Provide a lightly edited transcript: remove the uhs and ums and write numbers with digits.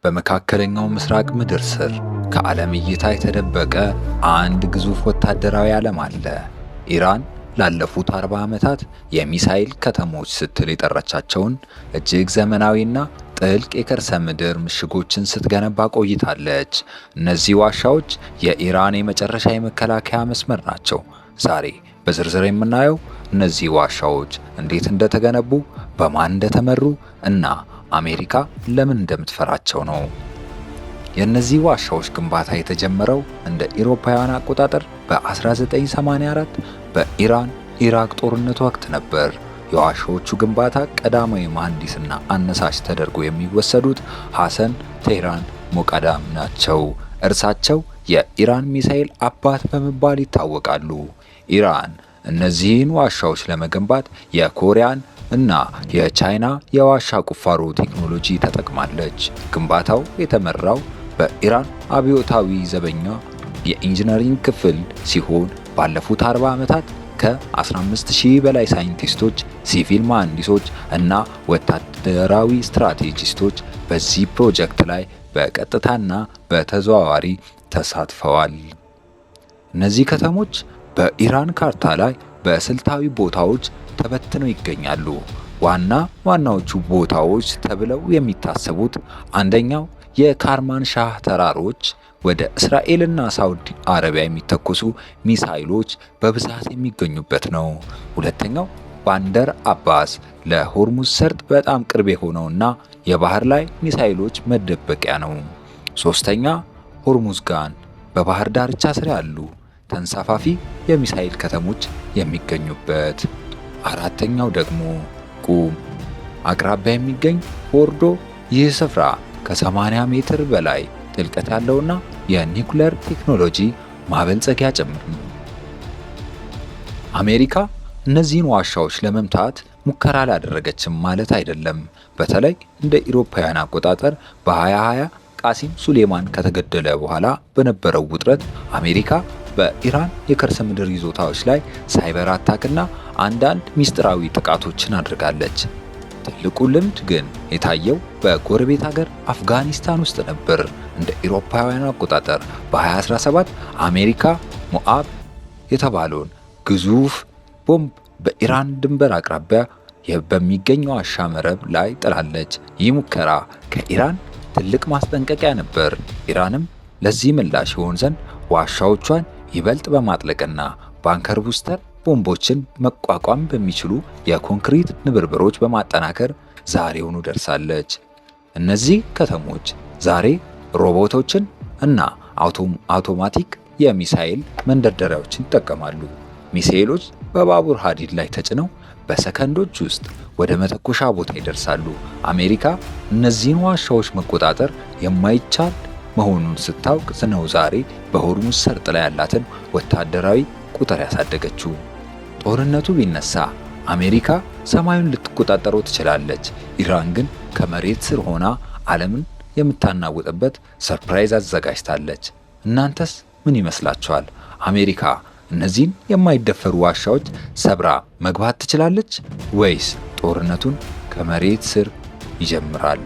በመካከለኛው ምስራቅ ምድር ስር ከዓለም እይታ የተደበቀ አንድ ግዙፍ ወታደራዊ ዓለም አለ። ኢራን ላለፉት 40 ዓመታት የሚሳኤል ከተሞች ስትል የጠራቻቸውን እጅግ ዘመናዊና ጥልቅ የከርሰ ምድር ምሽጎችን ስትገነባ ቆይታለች። እነዚህ ዋሻዎች የኢራን የመጨረሻ የመከላከያ መስመር ናቸው። ዛሬ በዝርዝር የምናየው እነዚህ ዋሻዎች እንዴት እንደተገነቡ፣ በማን እንደተመሩ እና አሜሪካ ለምን እንደምትፈራቸው ነው። የእነዚህ ዋሻዎች ግንባታ የተጀመረው እንደ ኢሮፓውያን አቆጣጠር በ1984 በኢራን ኢራቅ ጦርነት ወቅት ነበር። የዋሻዎቹ ግንባታ ቀዳማዊ መሐንዲስና አነሳሽ ተደርጎ የሚወሰዱት ሐሰን ቴህራን ሞቃዳም ናቸው። እርሳቸው የኢራን ሚሳኤል አባት በመባል ይታወቃሉ። ኢራን እነዚህን ዋሻዎች ለመገንባት የኮሪያን እና የቻይና የዋሻ ቁፋሮ ቴክኖሎጂ ተጠቅማለች። ግንባታው የተመራው በኢራን አብዮታዊ ዘበኛ የኢንጂነሪንግ ክፍል ሲሆን ባለፉት 40 ዓመታት ከ15000 በላይ ሳይንቲስቶች፣ ሲቪል መሐንዲሶች እና ወታደራዊ ስትራቴጂስቶች በዚህ ፕሮጀክት ላይ በቀጥታና በተዘዋዋሪ ተሳትፈዋል። እነዚህ ከተሞች በኢራን ካርታ ላይ በስልታዊ ቦታዎች ተበትነው ይገኛሉ። ዋና ዋናዎቹ ቦታዎች ተብለው የሚታሰቡት አንደኛው የካርማን ሻህ ተራሮች ወደ እስራኤልና ሳውዲ አረቢያ የሚተኮሱ ሚሳይሎች በብዛት የሚገኙበት ነው። ሁለተኛው ባንደር አባስ ለሆርሙዝ ሰርጥ በጣም ቅርብ የሆነውና የባህር ላይ ሚሳይሎች መደበቂያ ነው። ሶስተኛ ሆርሙዝጋን በባህር ዳርቻ ስር ያሉ ተንሳፋፊ የሚሳይል ከተሞች የሚገኙበት። አራተኛው ደግሞ ቁም አቅራቢያ የሚገኝ ፎርዶ። ይህ ስፍራ ከ80 ሜትር በላይ ጥልቀት ያለውና የኒውክሌር ቴክኖሎጂ ማበልጸጊያ ጭምር ነው። አሜሪካ እነዚህን ዋሻዎች ለመምታት ሙከራ አላደረገችም ማለት አይደለም። በተለይ እንደ ኢሮፓውያን አቆጣጠር በ2020 ቃሲም ሱሌማን ከተገደለ በኋላ በነበረው ውጥረት አሜሪካ በኢራን የከርሰ ምድር ይዞታዎች ላይ ሳይበር አታክና አንዳንድ ሚስጥራዊ ጥቃቶችን አድርጋለች። ትልቁ ልምድ ግን የታየው በጎረቤት ሀገር አፍጋኒስታን ውስጥ ነበር። እንደ ኢሮፓውያን አቆጣጠር በ2017 አሜሪካ ሞአብ የተባለውን ግዙፍ ቦምብ በኢራን ድንበር አቅራቢያ በሚገኝ ዋሻ መረብ ላይ ጥላለች። ይህ ሙከራ ከኢራን ትልቅ ማስጠንቀቂያ ነበር። ኢራንም ለዚህ ምላሽ ይሆን ዘንድ ዋሻዎቿን ይበልጥ በማጥለቅና ባንከር ቡስተር ቦምቦችን መቋቋም በሚችሉ የኮንክሪት ንብርብሮች በማጠናከር ዛሬውኑ ደርሳለች። እነዚህ ከተሞች ዛሬ ሮቦቶችን እና አውቶማቲክ የሚሳኤል መንደርደሪያዎችን ይጠቀማሉ። ሚሳኤሎች በባቡር ሀዲድ ላይ ተጭነው በሰከንዶች ውስጥ ወደ መተኮሻ ቦታ ይደርሳሉ። አሜሪካ እነዚህን ዋሻዎች መቆጣጠር የማይቻል መሆኑን ስታውቅ ነው ዛሬ በሆርሙዝ ሰርጥ ላይ ያላትን ወታደራዊ ቁጥር ያሳደገችው። ጦርነቱ ቢነሳ አሜሪካ ሰማዩን ልትቆጣጠረው ትችላለች። ኢራን ግን ከመሬት ስር ሆና ዓለምን የምታናውጥበት ሰርፕራይዝ አዘጋጅታለች። እናንተስ ምን ይመስላችኋል? አሜሪካ እነዚህን የማይደፈሩ ዋሻዎች ሰብራ መግባት ትችላለች ወይስ ጦርነቱን ከመሬት ስር ይጀምራል?